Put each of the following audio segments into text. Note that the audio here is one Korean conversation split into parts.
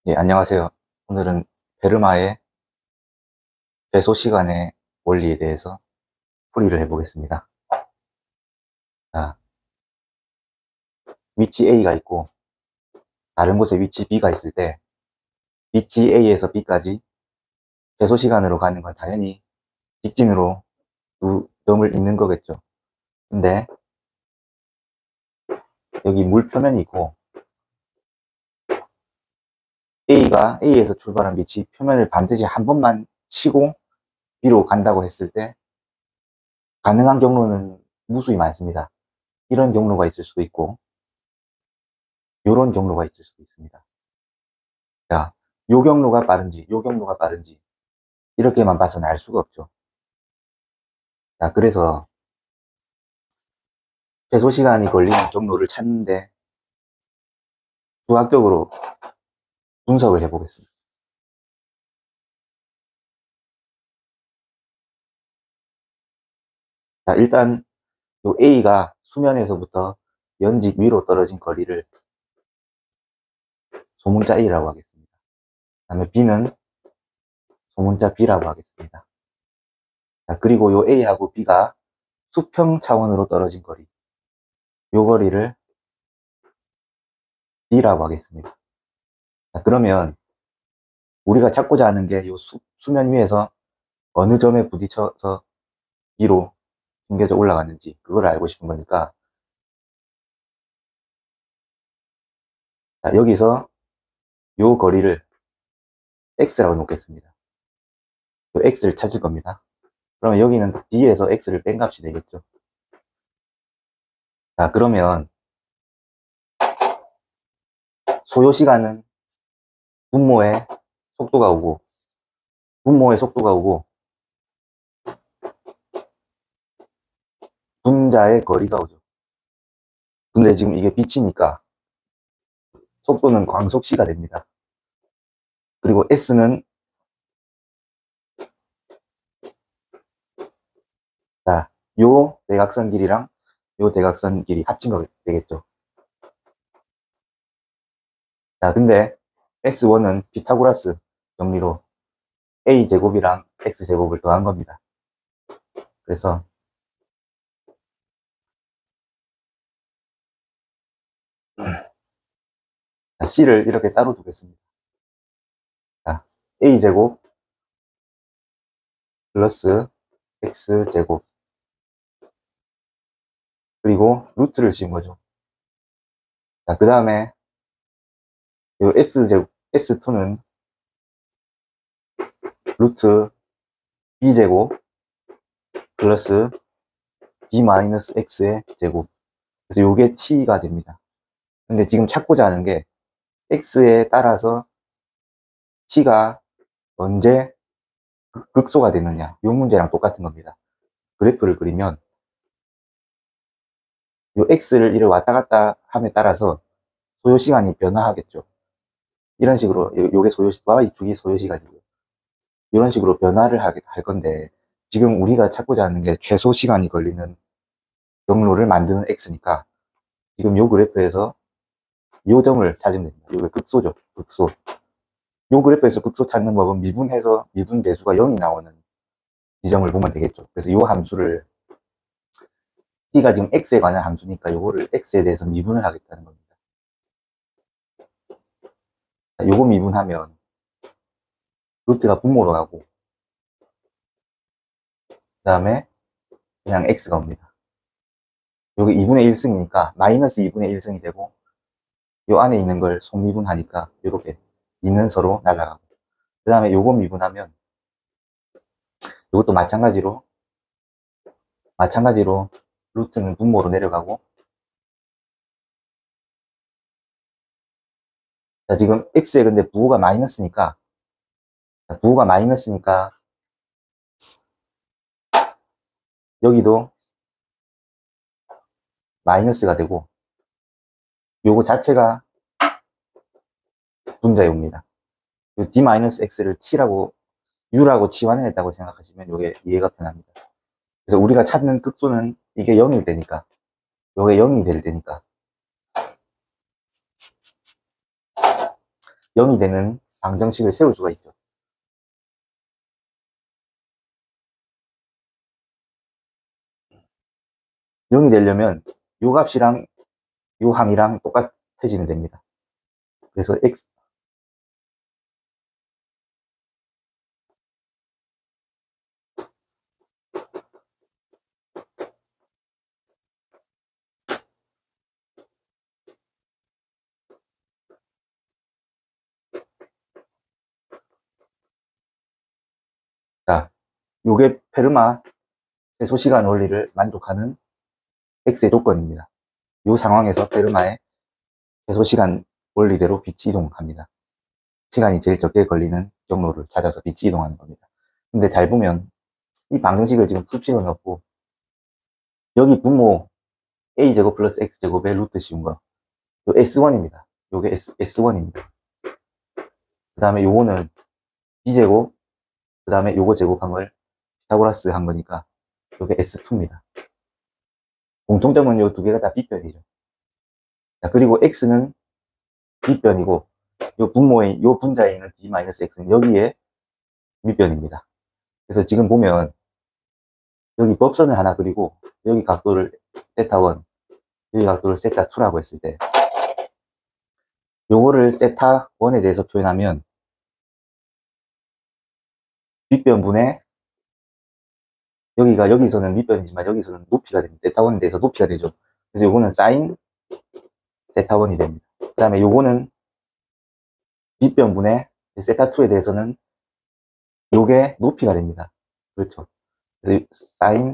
예, 안녕하세요. 오늘은 베르마의 배소 시간의 원리에 대해서 풀이를 해보겠습니다. 자, 위치 A가 있고 다른 곳에 위치 B가 있을 때 위치 A에서 B까지 배소 시간으로 가는 건 당연히 직진으로 두 점을 잇는 거겠죠. 근데 여기 물 표면이 있고 A가 A에서 출발한 위치 표면을 반드시 한 번만 치고 B로 간다고 했을 때 가능한 경로는 무수히 많습니다. 이런 경로가 있을 수도 있고 이런 경로가 있을 수도 있습니다. 자, 요 경로가 빠른지, 요 경로가 빠른지, 이렇게만 봐서는 알 수가 없죠. 자, 그래서 최소 시간이 걸리는 경로를 찾는데 수학적으로 분석을 해보겠습니다. 자, 일단 요 A가 수면에서부터 연직 위로 떨어진 거리를 소문자 A라고 하겠습니다. 그 다음에 B는 소문자 B라고 하겠습니다. 자, 그리고 요 A하고 B가 수평 차원으로 떨어진 거리, 요 거리를 D라고 하겠습니다. 자, 그러면 우리가 찾고자 하는 게 요 수면 위에서 어느 점에 부딪혀서 위로 숨겨져 올라갔는지 그걸 알고 싶은 거니까, 자, 여기서 요 거리를 x라고 놓겠습니다. 요 x를 찾을 겁니다. 그러면 여기는 d에서 x를 뺀 값이 되겠죠. 자, 그러면 소요 시간은 분모의 속도가 오고 분자의 거리가 오죠. 근데 지금 이게 빛이니까 속도는 광속시가 됩니다. 그리고 s는, 자, 요 대각선 길이랑 요 대각선 길이 합친 거 되겠죠. 자, 근데 x1은 피타고라스 정리로 a제곱이랑 x제곱을 더한 겁니다. 그래서 c를 이렇게 따로 두겠습니다. 자, a제곱 플러스 x제곱 그리고 루트를 지은 거죠. 자, 그 다음에 이 s제곱, s2는 루트 b제곱 플러스 b 마이너스 x의 제곱. 그래서 요게 t가 됩니다. 근데 지금 찾고자 하는 게 x에 따라서 t가 언제 극소가 되느냐, 요 문제랑 똑같은 겁니다. 그래프를 그리면 요 x를 이렇게 왔다 갔다 함에 따라서 소요시간이 변화하겠죠. 이런 식으로 요게 소요시간, 이쪽이 소요시간이고요. 이런 식으로 변화를 할 건데, 지금 우리가 찾고자 하는 게 최소 시간이 걸리는 경로를 만드는 x니까 지금 요 그래프에서 요 점을 찾으면 됩니다. 요게 극소죠. 극소. 요 그래프에서 극소 찾는 법은 미분해서 미분 배수가 0이 나오는 지점을 보면 되겠죠. 그래서 요 함수를, t가 지금 x에 관한 함수니까 요거를 x에 대해서 미분을 하겠다는 겁니다. 요거 미분하면 루트가 분모로 가고 그 다음에 그냥 x가 옵니다. 여기 2분의 1승이니까 마이너스 2분의 1승이 되고, 요 안에 있는 걸 속미분하니까 이렇게 2는 서로 날아가고, 그 다음에 요거 미분하면 이것도 마찬가지로 루트는 분모로 내려가고, 자, 지금 x에 근데 부호가 마이너스니까 여기도 마이너스가 되고, 요거 자체가 분자에 옵니다. 요 d-x를 t라고, u라고 치환했다고 생각하시면 요게 이해가 편합니다. 그래서 우리가 찾는 극소는 이게 0이 되니까, 요게 0이 될 테니까, 0이 되는 방정식을 세울 수가 있죠. 0이 되려면 요 값이랑 요 항이랑 똑같아지면 됩니다. 그래서 x 자, 요게 페르마 최소시간 원리를 만족하는 x의 조건입니다. 요 상황에서 페르마의 최소시간 원리대로 빛이 이동합니다. 시간이 제일 적게 걸리는 경로를 찾아서 빛이 이동하는 겁니다. 근데 잘 보면 이 방정식을 지금 푹 집어 넣고 여기 분모 a제곱 플러스 x제곱의 루트 씌운 거, 요 s1입니다. 요게 s1입니다. 그 다음에 요거는 b제곱, 그 다음에 요거 제곱한 걸 피타고라스 한 거니까 요게 s2입니다. 공통점은 요 두 개가 다 빗변이죠. 자, 그리고 x는 밑변이고 요 분모의 요 분자에 있는 d-x는 여기에 밑변입니다. 그래서 지금 보면 여기 법선을 하나 그리고 여기 각도를 세타1, 여기 각도를 세타2라고 했을 때 요거를 세타1에 대해서 표현하면 밑변분의 여기서는 밑변이지만 여기서는 높이가 됩니다. 세타1에 대해서 높이가 되죠. 그래서 요거는 사인 세타1이 됩니다. 그 다음에 요거는 밑변분의 세타2에 대해서는 요게 높이가 됩니다. 그렇죠. 그래서 사인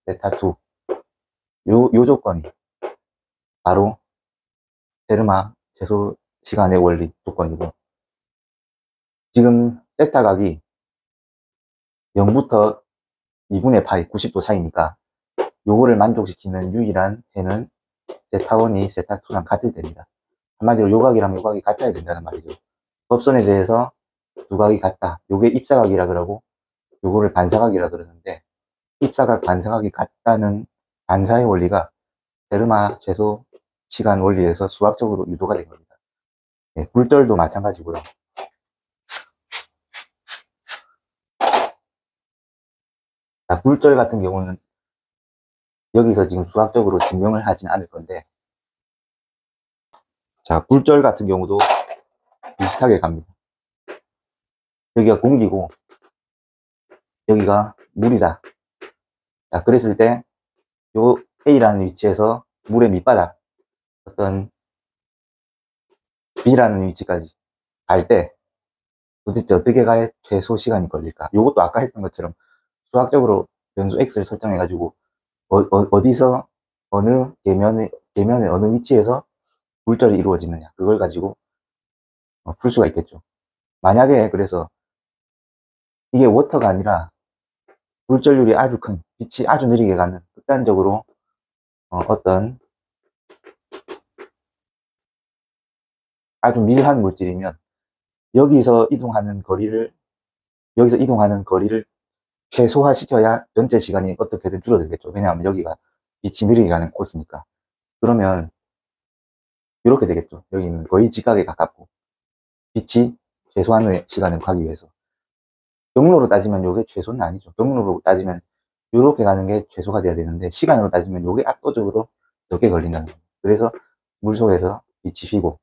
세타2 요 조건이 바로 페르마 최소 시간의 원리 조건이고, 지금 세타 각이 0부터 2분의 파이 90도 사이니까 요거를 만족시키는 유일한 해는 세타1이 세타2랑 같을 때입니다. 한마디로 요 각이랑 요 각이 같아야 된다는 말이죠. 법선에 대해서 두 각이 같다. 요게 입사각이라 그러고 요거를 반사각이라 그러는데, 입사각 반사각이 같다는 반사의 원리가 페르마 최소 시간 원리에서 수학적으로 유도가 된 겁니다. 네, 굴절도 마찬가지고요. 자, 굴절 같은 경우는 여기서 지금 수학적으로 증명을 하진 않을 건데, 자, 굴절 같은 경우도 비슷하게 갑니다. 여기가 공기고 여기가 물이다. 자, 그랬을 때 요 A라는 위치에서 물의 밑바닥 어떤 B라는 위치까지 갈 때 도대체 어떻게 가야 최소 시간이 걸릴까? 요것도 아까 했던 것처럼 수학적으로 변수 X를 설정해 가지고 어디서 어느 계면의 어느 위치에서 굴절이 이루어지느냐, 그걸 가지고 풀 수가 있겠죠. 만약에 그래서 이게 워터가 아니라 굴절률이 아주 큰, 빛이 아주 느리게 가는 극단적으로 어떤 아주 밀한 물질이면 여기서 이동하는 거리를 최소화시켜야 전체 시간이 어떻게든 줄어들겠죠. 왜냐하면 여기가 빛이 느리게 가는 코스니까. 그러면 이렇게 되겠죠. 여기는 거의 직각에 가깝고 빛이 최소한의 시간을 가기 위해서 경로로 따지면 이게 최소는 아니죠. 경로로 따지면 이렇게 가는 게 최소가 돼야 되는데, 시간으로 따지면 이게 압도적으로 적게 걸린다는 거예요. 그래서 물속에서 빛이 휘고